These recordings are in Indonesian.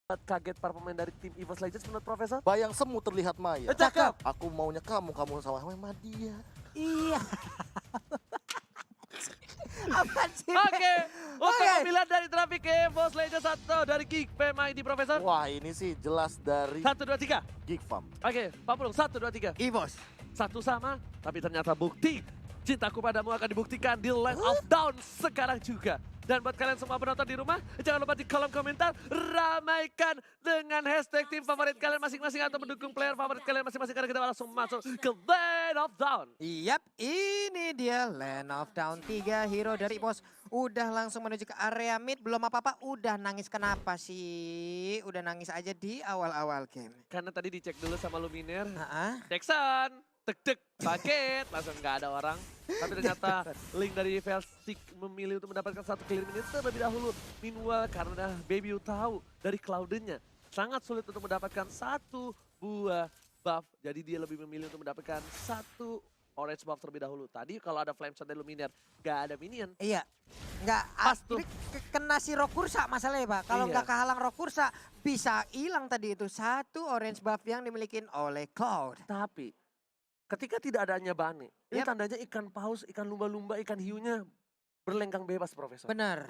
Kaget para pemain dari tim EVOS Legends menurut Profesor? Bayang semu terlihat maya. Cakep. Aku maunya kamu sama dia. Iya. Apaan sih? Oke, untuk Oke. pemilihan dari Traffic EVOS Legends atau dari Geek PMID Profesor? Wah ini sih jelas dari 1, 2, 3. Geek Farm. Oke, Pak Pulung, 1, 2, 3. EVOS. Satu sama, tapi ternyata bukti. Cintaku padamu akan dibuktikan di Land of Dawn sekarang juga. Dan buat kalian semua penonton di rumah, jangan lupa di kolom komentar, ramaikan dengan hashtag tim favorit kalian masing-masing atau mendukung player favorit kalian masing-masing. Karena kita langsung masuk ke Land of Dawn. Yap, ini dia Land of Dawn 3 hero dari EVOS. Udah langsung menuju ke area mid, belum apa-apa udah nangis. Kenapa sih? Udah nangis aja di awal-awal game. Karena tadi dicek dulu sama Luminaire, Heeh. Jackson, tek-tek, paket, langsung nggak ada orang. Tapi ternyata Link dari Velstick memilih untuk mendapatkan satu clear minute terlebih dahulu. Meanwhile karena Baby U tahu dari Clouden-nya sangat sulit untuk mendapatkan satu buah buff. Jadi dia lebih memilih untuk mendapatkan satu orange buff terlebih dahulu. Tadi kalau ada flame shot dari Luminaire, nggak ada minion. Iya. Nggak, Pas tuh. ini kena si Rokursa masalahnya Pak. Kalau Iya. nggak kehalang Rokursa, bisa hilang tadi itu satu orange buff yang dimiliki oleh Cloud. Tapi ketika tidak adanya Bane, ini Yap. tandanya ikan paus, ikan lumba-lumba, ikan hiunya berlenggang bebas, Profesor. Bener.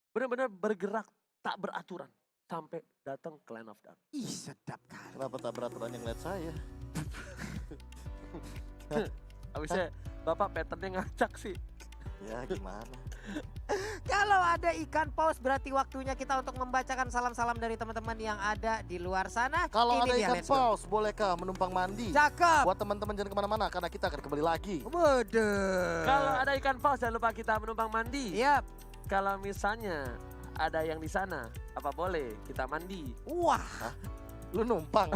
Benar-benar bergerak tak beraturan sampai datang ke Land of Dawn. Ih sedap kali. Kenapa tak beraturan yang lihat saya? Habisnya Bapak patternnya ngacak sih. Ya gimana? Kalau ada ikan paus berarti waktunya kita untuk membacakan salam-salam dari teman-teman yang ada di luar sana. Kalau Ini ada dia, ikan let's go. paus, bolehkah menumpang mandi? Cakep. Buat teman-teman jangan kemana-mana karena kita akan kembali lagi. Waduh. Kalau ada ikan paus jangan lupa kita menumpang mandi. Yap. Kalau misalnya ada yang di sana, apa boleh kita mandi? Wah. Lu numpang.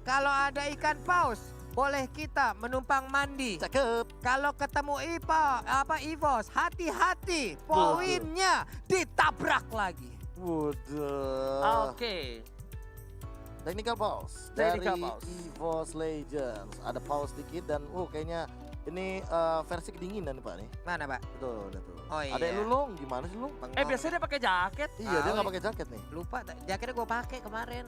Kalau ada ikan paus, boleh kita menumpang mandi. Cakep. Kalau ketemu EVOS, hati-hati. Poinnya ditabrak lagi. Waduh. Oke. Technical pause Technical dari pause. EVOS Legends. Ada pause dikit dan kayaknya ini versi kedinginan nih Pak nih. Mana Pak? Betul, udah tuh. Oh iya. Ada Lulung, gimana sih Lung? Biasanya dia pakai jaket. Iya, dia Tahu. nggak pakai jaket nih. Lupa, jaketnya gue pakai kemarin.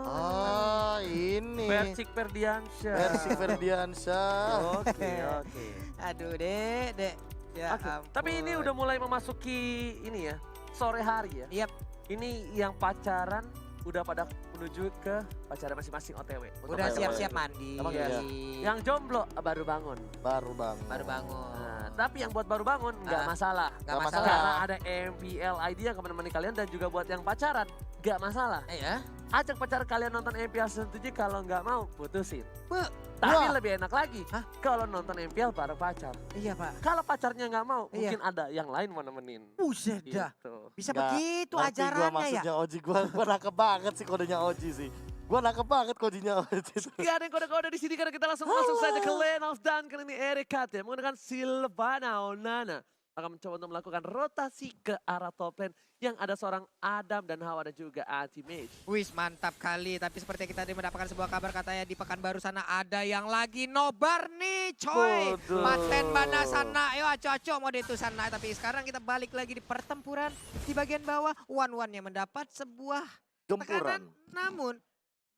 Ah, ini. Persik Ferdiansyah. Versi Ferdiansyah. Oke, oke. Aduh dek. Ya Oke. ampun. Tapi ini udah mulai memasuki ini ya, sore hari ya. Yap. Ini yang pacaran udah pada menuju ke pacaran masing-masing OTW. Untuk Udah Emang siap-siap iya. mandi. Emang iya. Yang Yang jomblo baru bangun. Baru bang. baru bangun. Nah, tapi yang buat baru bangun nggak Ah, masalah. Nggak Nggak masalah. Karena ada MPL ID yang akan menemani kalian dan juga buat yang pacaran nggak masalah. Ya. Ajak pacar kalian nonton MPL season 7 kalau nggak mau putusin. Bu. Tapi Wah. lebih enak lagi Hah? kalau nonton MPL bareng pacar. Iya Pak. Kalau pacarnya nggak mau, Iya. mungkin ada yang lain mau nemenin. Buset dah. Gitu. Bisa Nggak begitu ngerti gua ajarannya ya. maksudnya Oji. Gua nangkep banget sih kodenya Oji sih. Gua nangkep banget kodenya Oji. Gak ada yang kode-kode di sini karena kita langsung masuk saja ke Land of Dawn. Kali ini Erika ya menggunakan Sylvana Onana akan mencoba untuk melakukan rotasi ke arah top lane yang ada seorang Adam dan Hawa dan juga Anti-Mage. Wis mantap kali, tapi seperti kita tadi mendapatkan sebuah kabar katanya di Pekanbaru sana ada yang lagi nobar nih coy. Bodoh. Maten mana sana, ayo aco-aco mau itu sana. Tapi sekarang kita balik lagi di pertempuran di bagian bawah. One-one yang mendapat sebuah tekanan. Gempuran. Namun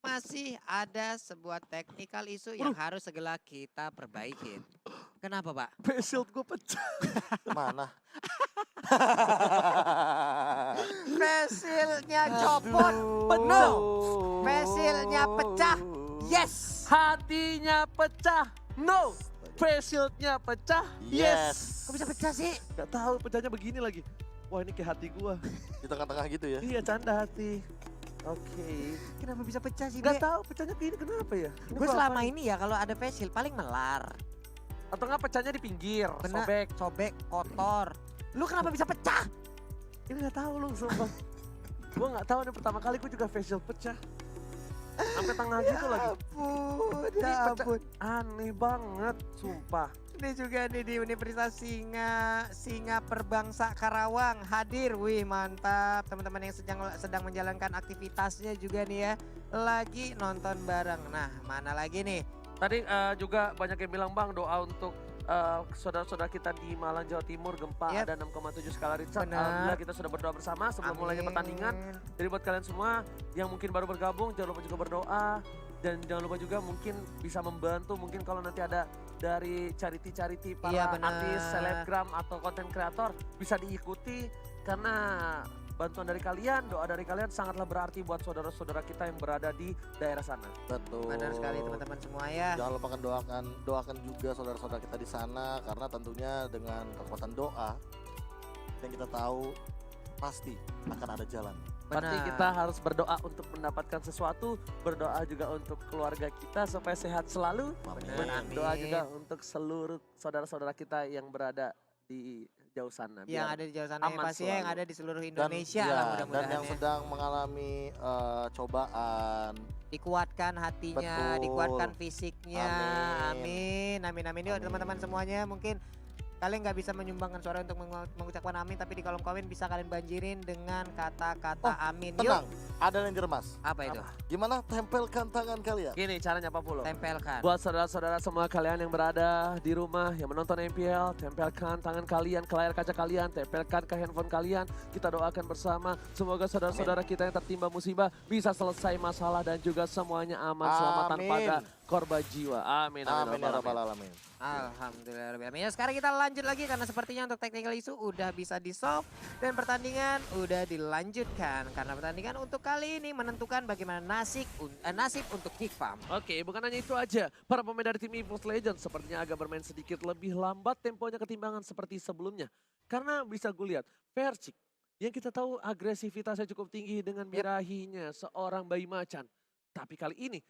masih ada sebuah technical isu yang harus segera kita perbaikin. Kenapa Pak? Face shield gue pecah. Mana? Facialnya copot, penuh. Facialnya pecah, yes. Hatinya pecah, no. Face shieldnya pecah, yes. Kok bisa pecah sih? Gak tahu pecahnya begini lagi. Wah ini kayak hati gua. Di tengah-tengah gitu ya. Iya canda hati. Oke. Kenapa bisa pecah sih? Gak tahu pecahnya kayak ini kenapa ya? Ini Gue gua selama apain? ini ya kalau ada facial paling melar. Atau nggak pecahnya di pinggir, Benar. sobek. Sobek, kotor. Lu kenapa bisa pecah? Ini nggak tahu lu sumpah. Gue nggak tahu nih pertama kali gue juga facial pecah. Sampai tengah gitu lagi. Ampun, Ini pecah. Aneh banget, sumpah. Ini juga nih di Universitas Singa Perbangsa Karawang hadir. Wih mantap, teman-teman yang sedang menjalankan aktivitasnya juga nih ya. Lagi nonton bareng. Nah mana lagi nih? Tadi juga banyak yang bilang bang doa untuk saudara-saudara kita di Malang, Jawa Timur, gempa Yap. ada 6,7 skala Richter. Benar. Alhamdulillah kita sudah berdoa bersama sebelum mulainya Amin. pertandingan. Jadi buat kalian semua yang mungkin baru bergabung, jangan lupa juga berdoa. Dan jangan lupa juga mungkin bisa membantu, mungkin kalau nanti ada dari charity-charity para Iya, benar. artis, selebgram atau konten kreator bisa diikuti. Karena bantuan dari kalian, doa dari kalian sangatlah berarti buat saudara-saudara kita yang berada di daerah sana. Betul. Benar sekali teman-teman semua ya. Jangan lupakan doakan juga saudara-saudara kita di sana karena tentunya dengan kekuatan doa yang kita tahu pasti akan ada jalan. Berarti Benar. kita harus berdoa untuk mendapatkan sesuatu, berdoa juga untuk keluarga kita supaya sehat selalu. Benar, amin. Doa juga untuk seluruh saudara-saudara kita yang berada di jauh sana. Yang biar ada di jauh sana yang aman pasti ya, yang selalu. ada di seluruh Dan, Indonesia ya, lah dan mudah-mudahan yang ya. sedang mengalami cobaan. Dikuatkan hatinya, Betul. dikuatkan fisiknya. Amin. Amin, amin, amin. Yuk Amin. teman-teman semuanya mungkin kalian nggak bisa menyumbangkan suara untuk mengucapkan amin, tapi di kolom komen bisa kalian banjirin dengan kata-kata Oh, amin. Tenang, Yuk. ada Ranger Mas. Apa itu? Gimana tempelkan tangan kalian? Gini caranya Pak Pulo. Tempelkan. Buat saudara-saudara semua kalian yang berada di rumah, yang menonton MPL, tempelkan tangan kalian ke layar kaca kalian, tempelkan ke handphone kalian. Kita doakan bersama, semoga saudara-saudara kita yang tertimpa musibah bisa selesai masalah dan juga semuanya aman, selamat tanpa Amin. ada korban jiwa. Amin, amin, Amin ya amin. rabbal alamin. Alhamdulillah. Ya sekarang kita lanjut lagi karena sepertinya untuk technical issue udah bisa di solve dan pertandingan udah dilanjutkan karena pertandingan untuk kali ini menentukan bagaimana nasib untuk Geek Farm. Oke, bukan hanya itu aja. Para pemain dari tim EVOS Legends sepertinya agak bermain sedikit lebih lambat temponya ketimbangan seperti sebelumnya. Karena bisa gue lihat, Versik yang kita tahu agresivitasnya cukup tinggi dengan birahinya seorang bayi macan. Tapi kali ini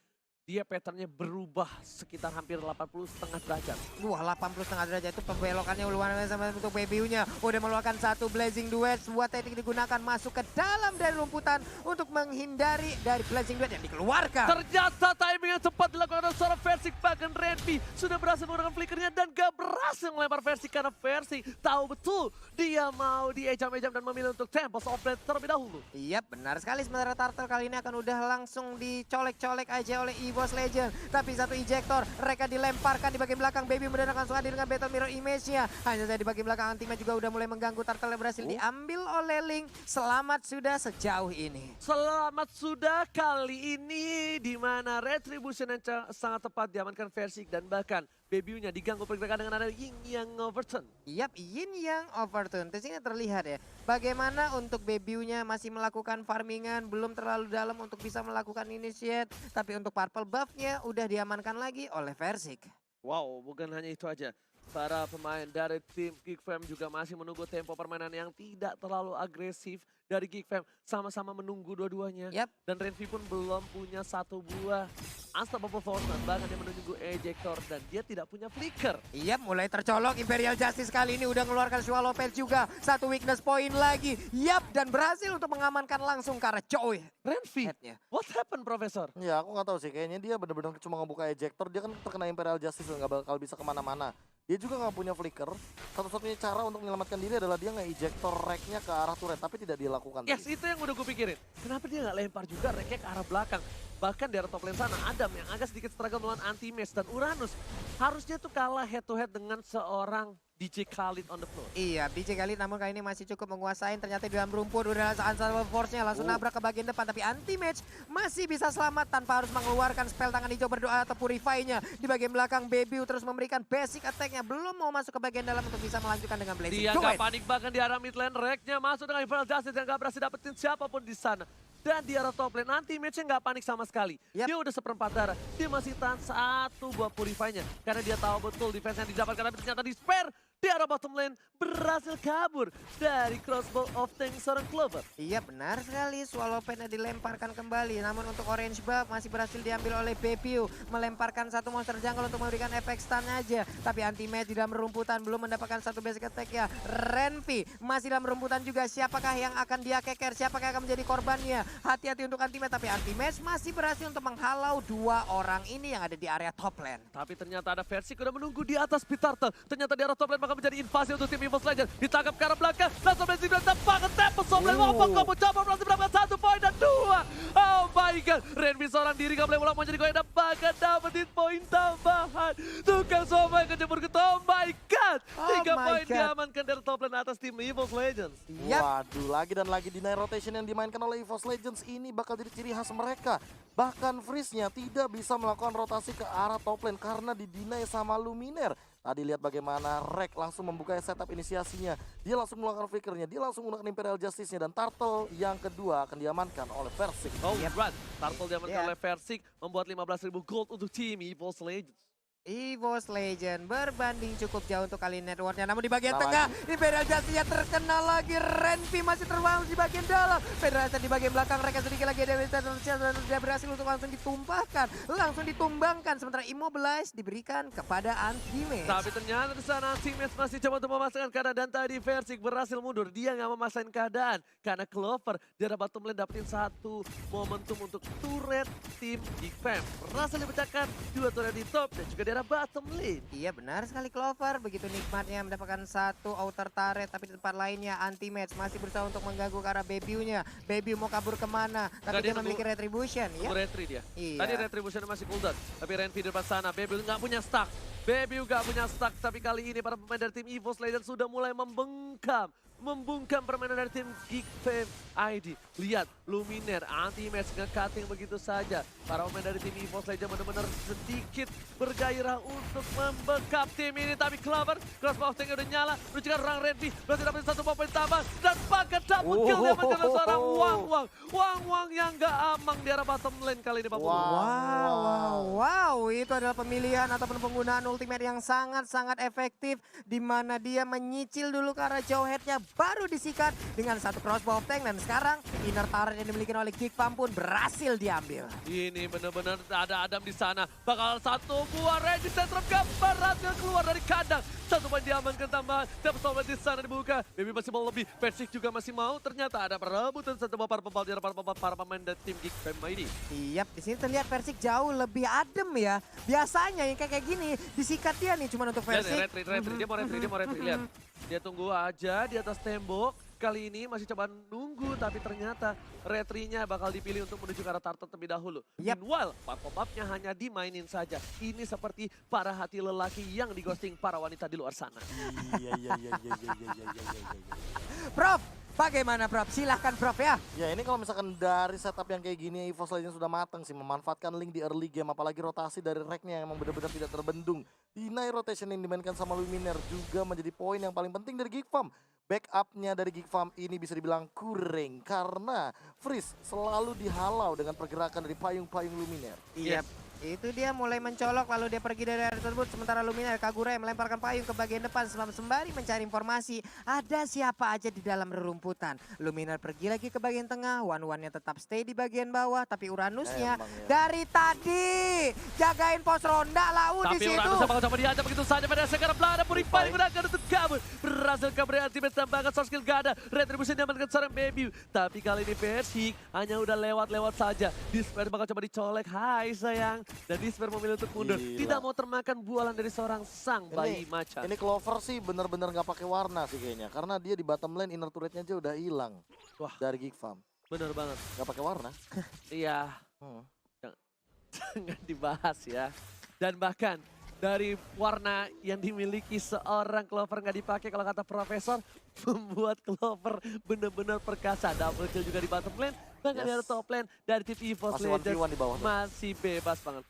dia patternnya berubah sekitar hampir 80,5 derajat. Wah 80,5 derajat itu pembelokannya luar biasa sama untuk BBU-nya. Udah meluarkan satu Blazing Duet, sebuah teknik digunakan masuk ke dalam dari rumputan untuk menghindari dari Blazing Duet yang dikeluarkan. Ternyata timing yang tepat dilakukan oleh seorang Versik, bahkan Renpi sudah berhasil menggunakan flickernya dan gak berhasil melempar Versik karena Versik tahu betul dia mau diejam-ejam dan memilih untuk Tempest of Blade terlebih dahulu. Iya benar sekali, sementara Turtle kali ini akan udah langsung dicolek-colek aja oleh EVOS Legend. Tapi satu ejector, mereka dilemparkan di bagian belakang. Baby mendadak langsung hadir dengan Battle Mirror Image-nya. Hanya saja di bagian belakang Antima juga udah mulai mengganggu. Turtle yang berhasil diambil oleh Link. Selamat sudah sejauh ini. Selamat sudah kali ini di mana retribution yang sangat tepat diamankan Versik dan bahkan Baby-nya diganggu pergerakan dengan ada Yin Yang Overturn. Yap, Yin Yang Overturn. Di sini terlihat ya, bagaimana untuk Baby-nya masih melakukan farmingan, belum terlalu dalam untuk bisa melakukan initiate. Tapi untuk purple buff-nya udah diamankan lagi oleh Versik. Wow, bukan hanya itu aja. Para pemain dari tim Geek Fam juga masih menunggu tempo permainan yang tidak terlalu agresif dari Geek Fam. Sama-sama menunggu dua-duanya. Yap. Dan Renvi pun belum punya satu buah Unstoppable Force, bahkan dia menunggu ejector dan dia tidak punya flicker. Iya, mulai tercolok. Imperial Justice kali ini udah ngeluarkan Swallow Pelt juga. Satu weakness point lagi. Yap, dan berhasil untuk mengamankan langsung ke arah Choi. Renvi, Headnya. what happened, Profesor? Ya aku nggak tahu sih, kayaknya dia bener-bener cuma ngebuka ejector. Dia kan terkena Imperial Justice, nggak bakal bisa kemana-mana. Dia juga nggak punya flicker. Satu-satunya cara untuk menyelamatkan diri adalah dia nge-ejector rack-nya ke arah turret, tapi tidak dilakukan. Yes, tadi. itu yang udah gue pikirin. Kenapa dia nggak lempar juga racknya ke arah belakang? Bahkan di arah top lane sana, Adam yang agak sedikit struggle melawan anti-match dan Uranus harusnya tuh kalah head to head dengan seorang DJ Khalid on the floor. Iya, DJ Khalid namun kali ini masih cukup menguasain. Ternyata di dalam rumput udah langsung Unstoppable Force-nya langsung nabrak ke bagian depan. Tapi anti-match masih bisa selamat tanpa harus mengeluarkan spell tangan hijau berdoa atau purify-nya. Di bagian belakang Baby terus memberikan basic attack-nya. Belum mau masuk ke bagian dalam untuk bisa melanjutkan dengan Blazing Dia Duet. nggak panik bahkan di arah mid lane, rack-nya masuk dengan Infernal Justice yang nggak berhasil dapetin siapapun di sana. Dan di arah top lane, anti-match-nya nggak panik sama sekali. Yap. Dia udah seperempat darah, dia masih tahan satu buah purify-nya. Karena dia tahu betul defense yang didapatkan, tapi ternyata di spare. Di arah bottom lane berhasil kabur dari crossbow of tank seorang Clover. Iya benar sekali, Swallow Pen dilemparkan kembali. Namun untuk orange buff masih berhasil diambil oleh Bepiu. Melemparkan satu monster jungle untuk memberikan efek stun aja. Tapi anti-match di dalam rumputan belum mendapatkan satu basic attack ya. Renvi masih dalam rumputan juga. Siapakah yang akan dia keker? Siapakah yang akan menjadi korbannya? Hati-hati untuk anti-match. Tapi anti-match masih berhasil untuk menghalau dua orang ini yang ada di area top lane. Tapi ternyata ada Versik udah menunggu di atas Pit Turtle. Ternyata di arah top lane bakal menjadi invasi untuk tim EVOS Legends. Ditangkap ke arah belakang, langsung Blazing Duet tepat ke Tempest of Blade. Wapang kamu coba berhasil mendapatkan 1 poin dan 2. Oh my my god, Renvi seorang diri gak boleh ulang menjadi koin dan bahkan dapetin poin tambahan. Tukang Sova yang kejebur ke oh my god. 3 my poin God. diamankan dari top lane atas tim EVOS Legends. Yap. Waduh, lagi dan lagi deny rotation yang dimainkan oleh EVOS Legends ini bakal jadi ciri khas mereka. Bahkan Freeze-nya tidak bisa melakukan rotasi ke arah top lane karena didinai sama Luminer. Tadi lihat bagaimana Rek langsung membuka setup inisiasinya. Dia langsung melakukan flickernya, dia langsung menggunakan Imperial Justice-nya. Dan Turtle yang kedua akan diamankan oleh Versik. Oh right, Turtle diamankan Yeah. oleh Versik membuat 15.000 gold untuk tim EVOS Legends. EVOS Legend berbanding cukup jauh untuk kali networknya. Namun di bagian Nah, tengah, Imperial Justice terkena lagi. Renvi masih terbangun di bagian dalam. Federasi di bagian belakang, mereka sedikit lagi ada dan dia berhasil untuk langsung ditumpahkan. Langsung ditumbangkan. Sementara Immobilize diberikan kepada Anti-Mage. Tapi ternyata di sana teammates masih coba untuk memasangkan keadaan dan tadi Versik berhasil mundur. Dia nggak memasangkan keadaan karena Clover dia dapat bottom lane dapetin satu momentum untuk turret tim Big Fam. Berhasil dipecahkan 2 turret di top dan juga di arah bottom lane. Iya benar sekali Clover, begitu nikmatnya mendapatkan satu outer turret, tapi di tempat lainnya Anti-Mage masih berusaha untuk mengganggu ke arah Bebiu-nya. Bebiu mau kabur kemana, tapi Nggak, dia dia memiliki retribution. Ya? Tunggu retri dia. Iya. Tadi retribution masih cooldown. Tapi Renvi di depan sana. Bebiu nggak punya stack. Bebiu nggak punya stack. Tapi kali ini para pemain dari tim EVOS Legends sudah mulai membungkam permainan dari tim Geek Fam ID. Lihat, Luminer, Anti-Mage nge-cutting begitu saja. Para pemain dari tim EVOS Legends benar-benar sedikit bergairah untuk membekap tim ini. Tapi Clover, crossbow tank udah nyala. Lucukan orang Renvi, berarti dapat satu poin tambah. Dan pakai double kill dia menjadi seorang Wang-Wang. Wang-Wang yang gak amang di arah bottom lane kali ini Pak Purwo. Wow, itu adalah pemilihan ataupun penggunaan ultimate yang sangat-sangat efektif, di mana dia menyicil dulu ke arah jauh headnya, baru disikat dengan satu crossbow tank, dan sekarang inner turret yang dimiliki oleh Geek Fam pun berhasil diambil. Ini benar-benar ada Adam di sana. Bakal satu buah resistance trap berhasil keluar dari kandang. Satu poin diamankan tambahan. Dapat sobat di sana dibuka. Baby masih mau lebih. Versik juga masih mau. Ternyata ada perebutan satu para pembal di hadapan para pemain dan tim Geek Fam ini. Iya, di sini terlihat Versik jauh lebih adem ya. Biasanya yang kayak gini disikat dia nih cuma untuk Versik. Retri. Dia mau retri. Lihat. Dia tunggu aja di atas tembok. Kali ini masih coba nunggu, tapi ternyata retrinya bakal dipilih untuk menuju ke arah Turtle terlebih dahulu. Yep. Meanwhile, pop-up-nya hanya dimainin saja. Ini seperti para hati lelaki yang digosting para wanita di luar sana. Iya. Prof, bagaimana Prof? Silahkan Prof ya. Ya ini kalau misalkan dari setup yang kayak gini EVOS Legends sudah matang sih. Memanfaatkan link di early game. Apalagi rotasi dari Reknya yang emang benar-benar tidak terbendung. Deny rotation yang dimainkan sama Luminer juga menjadi poin yang paling penting dari Geek Fam. Backupnya dari Geek Fam ini bisa dibilang kurang karena Freeze selalu dihalau dengan pergerakan dari payung-payung Luminer. Iya. Itu dia mulai mencolok lalu dia pergi dari area tersebut. Sementara Luminer Kagura yang melemparkan payung ke bagian depan sembari mencari informasi ada siapa aja di dalam rerumputan. Luminer pergi lagi ke bagian tengah, One-One-nya tetap stay di bagian bawah, tapi Uranusnya Emang ya. dari tadi jagain pos ronda lau di Tapi situ. Uranus bakal coba diajak begitu saja pada sekarang Belanda Purify digunakan untuk kabur. Berhasil kabur dari ultimate tambahkan soft skill gak ada. Retribution diamankan seorang Bebiu. Tapi kali ini Versik hanya udah lewat-lewat saja. Disper bakal coba dicolek. Hai sayang. Dan Disper memilih untuk mundur. Gila. Tidak mau termakan bualan dari seorang sang bayi macan. Ini Clover sih bener-bener nggak pakai warna sih kayaknya. Karena dia di bottom lane inner turretnya aja udah hilang. Wah. Dari Geek Fam. Bener banget. Nggak pakai warna. Iya. Jangan dibahas ya. Dan bahkan dari warna yang dimiliki seorang Clover nggak dipakai kalau kata Profesor, membuat Clover benar-benar perkasa. Double kill juga di bottom lane, bahkan di top lane dari tim EVOS Masih Legends 1v1 di bawah tuh. masih bebas banget.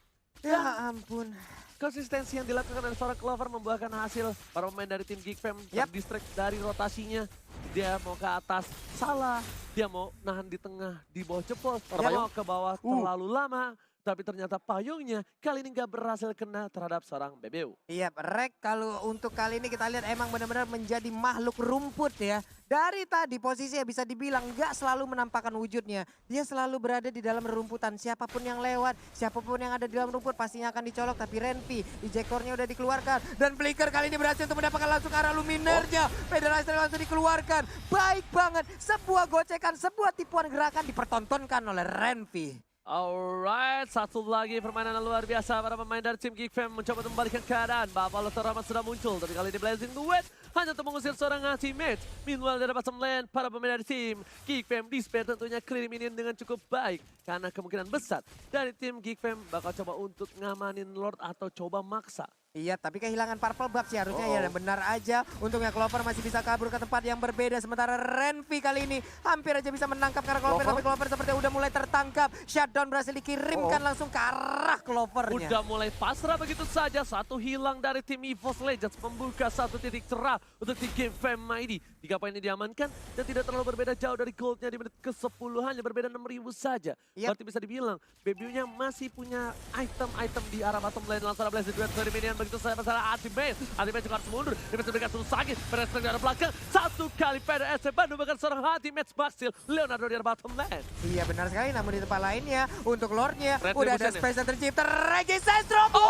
Ya ampun. Konsistensi yang dilakukan oleh seorang Clover membuahkan hasil. Para pemain dari tim Geek Fam terdistract dari rotasinya. Dia mau ke atas, salah. Dia mau nahan di tengah, di bawah jempol. Dia mau ke bawah terlalu lama. Tapi ternyata payungnya kali ini nggak berhasil kena terhadap seorang Bebiu. Iya, Rek kalau untuk kali ini kita lihat emang benar-benar menjadi makhluk rumput ya. Dari tadi posisinya bisa dibilang nggak selalu menampakkan wujudnya. Dia selalu berada di dalam rerumputan. Siapapun yang lewat, siapapun yang ada di dalam rumput pastinya akan dicolok. Tapi Renvi, ejectornya udah dikeluarkan. Dan Flicker kali ini berhasil untuk mendapatkan langsung arah Luminernya. Federasi langsung dikeluarkan. Baik banget, sebuah gocekan, sebuah tipuan gerakan dipertontonkan oleh Renvi. Alright, satu lagi permainan yang luar biasa para pemain dari tim Geek Fam mencoba untuk membalikkan keadaan. Bapak Lothar Rahmat sudah muncul, tapi kali ini Blazing Duet hanya untuk mengusir seorang teammate. Meanwhile dari bottom lane, para pemain dari tim Geek Fam Despair tentunya clear minion dengan cukup baik. Karena kemungkinan besar dari tim Geek Fam bakal coba untuk ngamanin Lord atau coba maksa. Iya, tapi kehilangan purple buff sih harusnya ya. Dan benar aja, untungnya Clover masih bisa kabur ke tempat yang berbeda. Sementara Renvi kali ini hampir aja bisa menangkap karena Clover. Tapi Clover sepertinya udah mulai tertangkap. Shutdown berhasil dikirimkan langsung ke arah Clovernya. Udah mulai pasrah begitu saja. Satu hilang dari tim EVOS Legends. Membuka satu titik cerah untuk di game Fam ID. 3 poin ini diamankan dan tidak terlalu berbeda jauh dari goldnya di menit ke-10. Hanya berbeda 6.000 saja. Berarti bisa dibilang, Bebiunya masih punya item-item di arah bottom lane. Langsung ada Blazing Duet dari minion. Begitu saya masalah Ultimate. Ultimate juga harus mundur. Dia berikan terus sakit. Pedestrian di arah belakang. Satu kali PDS Bandung bahkan seorang Ultimate Maxil. Leonardo di arah bottom lane. Iya benar sekali, namun di tempat lainnya untuk Lordnya Red udah ada Revolution space yang tercipta. Reggie Sestro Oh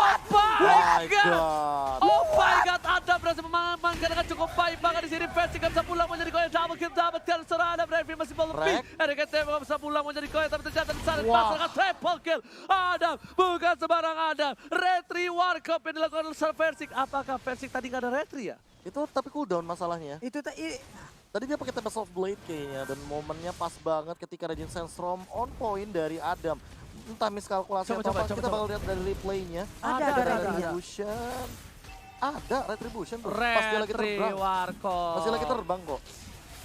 my god! God. Oh my god, Adam berhasil mengamankan dengan cukup baik. Bahkan di sini Versi gak bisa pulang menjadi koin. Double kill dapatkan seorang Adam. Renvi masih ball lebih. RKT gak bisa pulang menjadi koin. Tapi ternyata di sana dipasarkan triple kill. Adam bukan sembarang Adam. Retri Warkop yang dilakukan oleh Versi. Apakah Versi tadi gak ada Retri ya? Itu tapi cooldown masalahnya. itu Tadi dia pakai Tempest of Blade kayaknya dan momennya pas banget ketika Regin Sandstorm on point dari Adam. Entah miskalkulasi atau apa, kita bakal lihat dari replaynya. Ada Retribution. Ada Retribution tuh. Pas dia lagi Retri terbang. Warkop. Masih lagi terbang kok.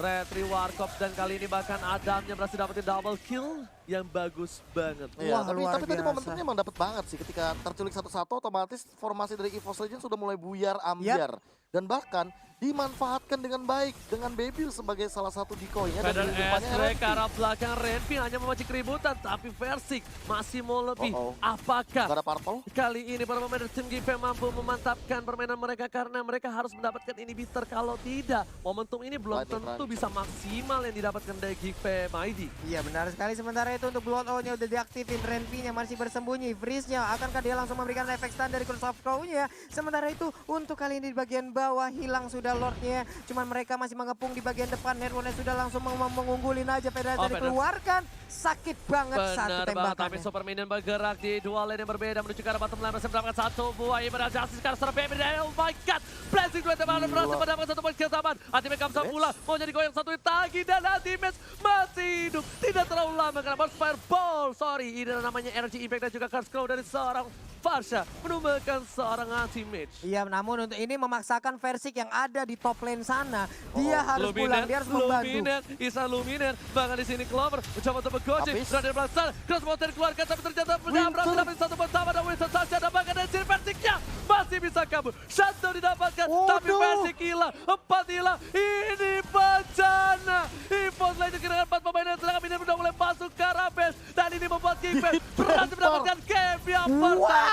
Retri Warkop dan kali ini bahkan Adamnya berhasil dapetin double kill yang bagus banget. Iya, Wah, tapi luar tadi biasa. momentumnya emang dapet banget sih ketika terculik satu-satu otomatis formasi dari EVOS Legends sudah mulai buyar ambiar. Dan bahkan dimanfaatkan dengan baik dengan Bebiu sebagai salah satu decoy-nya. Dan di depannya SR Renvi. ke arah belakang Renvi hanya memancing keributan, tapi Versik masih mau lebih. Apakah Gak ada purple. kali ini para pemain dari tim GP mampu memantapkan permainan mereka karena mereka harus mendapatkan inhibitor. Kalau tidak, momentum ini belum tentu bisa maksimal yang didapatkan dari GP ID. Iya benar sekali, sementara itu untuk Blood Owl-nya udah diaktifin, Renvi-nya masih bersembunyi, Freeze-nya akankah dia langsung memberikan efek stun dari Curse of Crow-nya. Sementara itu untuk kali ini di bagian bawah hilang sudah Lord-nya, cuman mereka masih mengepung di bagian depan. Network-nya sudah langsung mengunggulin aja, Federasi dikeluarkan, sakit banget satu Benar banget, tapi tembakannya. Super Minion bergerak di dua lane yang berbeda menuju ke arah bottom lane. Masih mendapatkan satu buah Ibadah Justice karena seorang Baby. Oh my god, Blazing Duet yang berhasil mendapatkan satu poin kesamaan. Ultimate gak bisa pulang, mau jadi goyang satu tagi dan Ultimate masih hidup. Tidak terlalu lama karena Bonfire Ball. Sorry, ini namanya Energy Impact dan juga Curse Claw dari seorang Farsha menumbangkan seorang Ultimate. Iya, namun untuk ini memaksakan Versik yang ada di top lane sana. Dia harus pulang, dia harus membantu. Luminer, Isa Luminer. Bahkan di sini Clover mencoba untuk bergocek. Berada di belakang sana, Cross Mountain keluarkan tapi ternyata berhasil dapat satu bersama dan Winston Sasha. Dan bahkan dari sini Versiknya masih bisa kabur. Shutdown didapatkan, tapi Versik hilang. 4 hilang, ini bencana. EVOS Legends dengan 4 pemain dan sedangkan Minion sudah mulai masuk ke arah base. Dan ini membuat Geekfam berhasil mendapatkan game yang pertama.